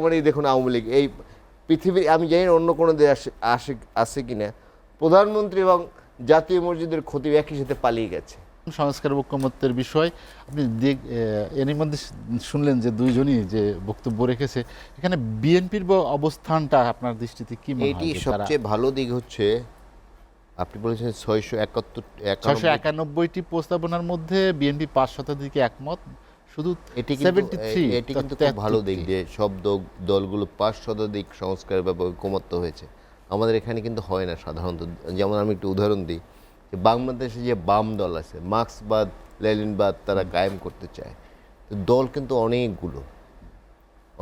যেমন এই দেখুন আওয়ামী লীগ এই পৃথিবীর আমি জানি না অন্য কোনো দেশ আছে কিনা প্রধানমন্ত্রী এবং জাতীয় মসজিদের খতিব একই সাথে পালিয়ে গেছে। সংস্কার ঐকমত্যের বিষয় আপনি এরই মধ্যে শুনলেন যে দুইজনই যে বক্তব্য রেখেছে, এখানে বিএনপির অবস্থানটা আপনার দৃষ্টিতে কি মনে হয়? এটি সবচেয়ে ভালো দিক হচ্ছে আপনি বলেছেন 691টি প্রস্তাবনার মধ্যে বিএনপি 5% একমত, শুধু এটি 73 কিন্তু খুব ভালো দিক যে সব দলগুলো 5% সংস্কারের ব্যাপারে ঐকমত্য হয়েছে। আমাদের এখানে কিন্তু হয় না সাধারণত। যেমন আমি একটু উদাহরণ দিই যে বাংলাদেশে যে বাম দল আছে মার্ক্সবাদ লেনিনবাদ তারা কায়েম করতে চায়, তো দল কিন্তু অনেকগুলো,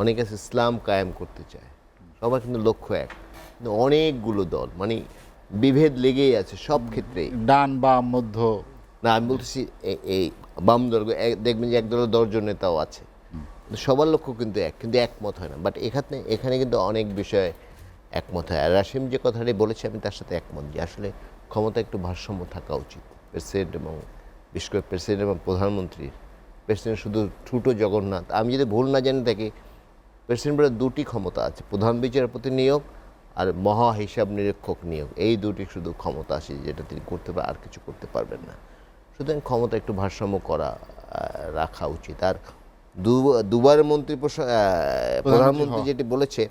অনেক আছে ইসলাম কায়েম করতে চায়, সবার কিন্তু লক্ষ্য এক, কিন্তু অনেকগুলো দল মানে বিভেদ লেগেই আছে সব ক্ষেত্রেই, ডান বাম মধ্য। না আমি বলতেছি এই বাম দল দেখবেন যে এক দলের 10 জন নেতাও আছে, সবার লক্ষ্য কিন্তু এক, কিন্তু একমত হয় না। বাট এখানে কিন্তু অনেক বিষয়ে একমত হয়। আর রাশিম যে কথাটি বলেছে আমি তার সাথে একমত যে আসলে ক্ষমতা একটু ভারসাম্য থাকা উচিত প্রেসিডেন্ট এবং বিশেষ করে প্রেসিডেন্ট এবং প্রধানমন্ত্রীর। প্রেসিডেন্ট শুধু ঠুটো জগন্নাথ, আমি যদি ভুল না জানি থাকি প্রেসিডেন্ট বলে 2টি ক্ষমতা আছে, প্রধান বিচারপতি নিয়োগ আর মহা হিসাব নিরীক্ষক নিয়োগ, এই 2টি শুধু ক্ষমতা আছে যেটা তিনি করতে পারেন, আর কিছু করতে পারবেন না। সুতরাং ক্ষমতা একটু ভারসাম্য রাখা উচিত। আর দুবার প্রধানমন্ত্রী যেটি বলেছে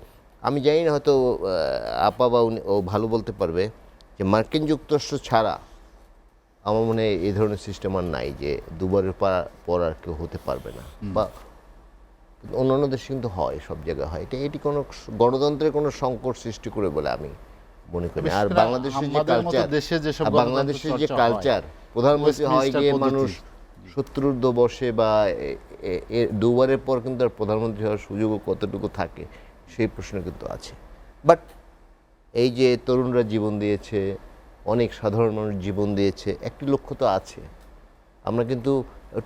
আমি জানি না, হয়তো আপা বা ও ভালো বলতে পারবে যে মার্কিন যুক্তরাষ্ট্র ছাড়া আমার মনে হয় এই ধরনের সিস্টেম আর নাই যে দুবারের পর আর কেউ হতে পারবে না, বা অন্যান্য দেশে কিন্তু হয়, সব জায়গায় হয়। এটি কোনো গণতন্ত্রের কোনো সংকট সৃষ্টি করে বলে আমি মনে করি। আর বাংলাদেশের যে কালচার প্রধানমন্ত্রী হয় গিয়ে মানুষ 70 বসে বা দুবারের পর কিন্তু আর প্রধানমন্ত্রী হওয়ার সুযোগও কতটুকু থাকে সেই প্রশ্ন কিন্তু আছে। বাট এই যে তরুণরা জীবন দিয়েছে, অনেক সাধারণ মানুষ জীবন দিয়েছে, একটি লক্ষ্য তো আছে। আমরা কিন্তু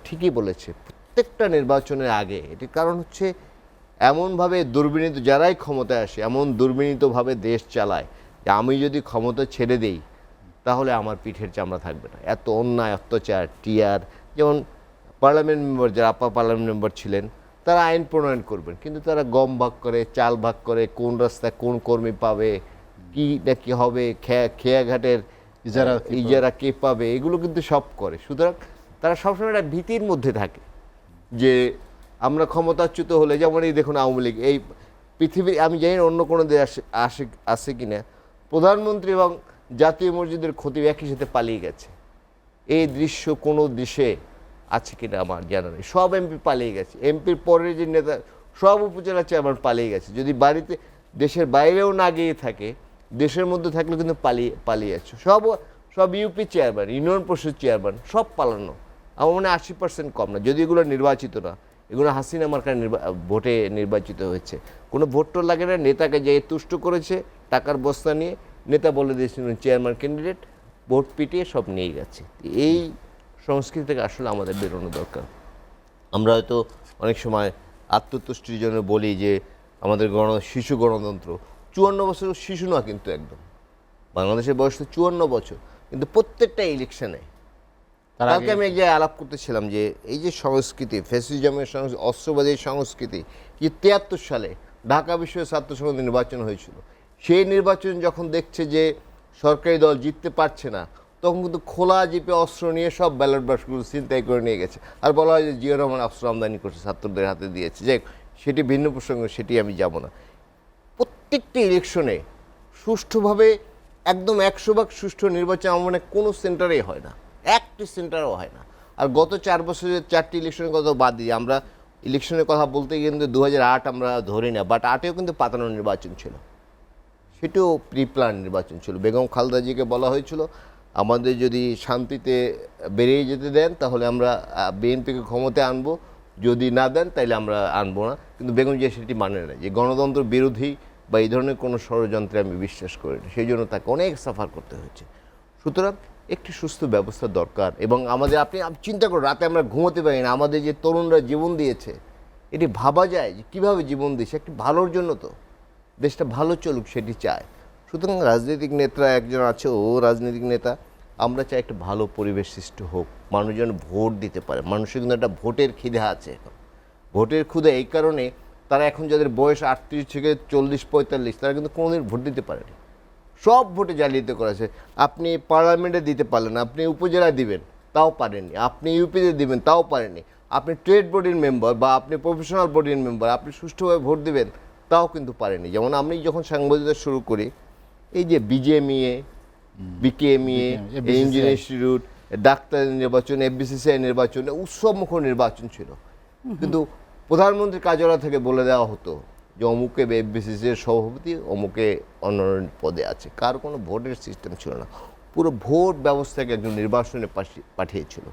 ঠিকই বলেছে প্রত্যেকটা নির্বাচনের আগে, এটির কারণ হচ্ছে এমনভাবে দুর্বিনীত যারাই ক্ষমতায় আসে এমন দুর্বিনীতভাবে দেশ চালায় যে আমি যদি ক্ষমতা ছেড়ে দেই তাহলে আমার পিঠের চামড়া থাকবে না। এত অন্যায় অত্যাচার টিআর, যেমন পার্লামেন্ট মেম্বার যারা আপা পার্লামেন্ট মেম্বার ছিলেন তারা আইন প্রণয়ন করবেন, কিন্তু তারা গম ভাগ করে, চাল ভাগ করে, কোন রাস্তায় কোন কর্মী পাবে, কি না কি হবে, খেয়াঘাটের ইজারা কে পাবে, এগুলো কিন্তু সব করে। সুতরাং তারা সবসময় একটা ভীতির মধ্যে থাকে যে আমরা ক্ষমতাচ্যুত হলে, যেমন এই দেখুন আওয়ামী লীগ এই পৃথিবীর আমি জানি না অন্য কোনো দেশ আছে কিনা প্রধানমন্ত্রী এবং জাতীয় মসজিদের খতিব একই সাথে পালিয়ে গেছে। এই দৃশ্য কোনো দেশে আছে কিনা আমার জানা নেই। সব এমপি পালিয়ে গেছে, এমপির পরের যে নেতা সব উপজেলা চেয়ারম্যান পালিয়ে গেছে। যদি বাড়িতে দেশের বাইরেও না গিয়ে থাকে, দেশের মধ্যে থাকলে কিন্তু পালিয়ে যাচ্ছে। সব ইউপি চেয়ারম্যান, ইউনিয়ন পরিষদ চেয়ারম্যান সব পালানো। আমার মনে হয় 80% কম না, যদি এগুলো নির্বাচিত না, এগুলো হাসিনা মার্কার ভোটে নির্বাচিত হয়েছে। কোনো ভোট টোট লাগে না, নেতাকে যেয়ে তুষ্ট করেছে টাকার বস্তা নিয়ে, নেতা বলে দিয়েছিল চেয়ারম্যান ক্যান্ডিডেট, ভোট পিটিয়ে সব নিয়ে গেছে। এই সংস্কৃতি থেকে আসলে আমাদের বেরোনো দরকার। আমরা হয়তো অনেক সময় আত্মতুষ্টির জন্য বলি যে আমাদের শিশু গণতন্ত্র, 54 বছর শিশু না কিন্তু একদম, বাংলাদেশের বয়স তো 54 বছর, কিন্তু প্রত্যেকটা ইলেকশনে। কালকে আমি এক জায়গায় আলাপ করতেছিলাম যে এই যে সংস্কৃতি, ফ্যাসিজমের সংস্কৃতি, অস্ত্রবাদীর সংস্কৃতি, যে 73 সালে ঢাকা বিশ্ববিদ্যালয় ছাত্র সংসদ নির্বাচন হয়েছিল, সেই নির্বাচন যখন দেখছে যে সরকারি দল জিততে পারছে না, তখন কিন্তু খোলা জিপে অস্ত্র নিয়ে সব ব্যালট বাক্সগুলো ছিনতাই করে নিয়ে গেছে। আর বলা হয় যে জিয়াউর রহমান অস্ত্র আমদানি করছে, ছাত্রদের হাতে দিয়েছে। যাই সেটি ভিন্ন প্রসঙ্গ, সেটি আমি যাব না। প্রত্যেকটি ইলেকশনে সুষ্ঠুভাবে একদম 100% সুষ্ঠু নির্বাচন আমার মনে কোনো সেন্টারেই হয় না, একটি সেন্টারও হয় না। আর গত 4 বছরের 4টি ইলেকশনের কথা বাদ দিয়ে আমরা ইলেকশনের কথা বলতে গিয়ে কিন্তু 2008 আমরা ধরি না, বাট 8এও কিন্তু পাতানো নির্বাচন ছিল, সেটিও প্রিপ্ল্যান নির্বাচন ছিল। বেগম খালেদা জিয়াকে বলা হয়েছিল আমাদের যদি শান্তিতে বেরিয়ে যেতে দেন তাহলে আমরা বিএনপিকে ক্ষমতায় আনবো, যদি না দেন তাইলে আমরা আনবো না। কিন্তু বেগম জিয়া সেটি মানে না, যে গণতন্ত্র বিরোধী বা এই ধরনের কোনো ষড়যন্ত্রে আমি বিশ্বাস করি না, সেই জন্য তাকে অনেক সাফার করতে হয়েছে। সুতরাং একটি সুস্থ ব্যবস্থা দরকার। এবং আমাদের আপনি চিন্তা করুন, রাতে আমরা ঘুমোতে পারি না, আমাদের যে তরুণরা জীবন দিয়েছে, এটি ভাবা যায় যে কীভাবে জীবন দিয়েছে, একটি ভালোর জন্য তো, দেশটা ভালো চলুক সেটি চায়। সুতরাং রাজনৈতিক নেতা একজন আছে, ও রাজনৈতিক নেতা, আমরা চাই একটা ভালো পরিবেশ সৃষ্টি হোক, মানুষজন ভোট দিতে পারে। মানুষের কিন্তু একটা ভোটের খিদে আছে এখন। ভোটের ক্ষুধা এই কারণে তারা এখন যাদের বয়স 38 থেকে 40-45 তারা কিন্তু কোনোদিন ভোট দিতে পারেনি। সব ভোটে জালিয়াতি করেছে। আপনি পার্লামেন্টে দিতে পারলেন, আপনি উপজেলায় দিবেন তাও পারেননি, আপনি ইউপিতে দিবেন তাও পারেননি, আপনি ট্রেড বডির মেম্বার বা আপনি প্রফেশনাল বডির মেম্বার আপনি সুষ্ঠুভাবে ভোট দিবেন তাও কিন্তু পারেনি। যেমন আমি যখন সাংবাদিকতা শুরু করি, এই যে BGMEA, BKMEA, engineer institute, doctor নির্বাচন, এফবিসিসিআই নির্বাচনে উৎসবমুখর নির্বাচন ছিল, কিন্তু প্রধানমন্ত্রীর কার্যালয় থেকে বলে দেওয়া হতো যে অমুকে এফবিসিসির সভাপতি, অমুকে অন্য পদে আছে। কার কোনো ভোটের সিস্টেম ছিল না, পুরো ভোট ব্যবস্থাকে একজন নির্বাচনে পাঠিয়েছিল।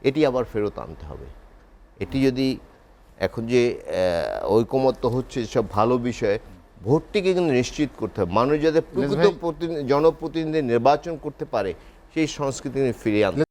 এটি আবার ফেরত আনতে হবে। এটি যদি এখন যে ঐকমত্য হচ্ছে সব ভালো বিষয়, ভোটটিকে কিন্তু নিশ্চিত করতে হবে। মানুষ যাতে প্রকৃত জনপ্রতিনিধি নির্বাচন করতে পারে সেই সংস্কৃতি ফিরিয়ে আনতে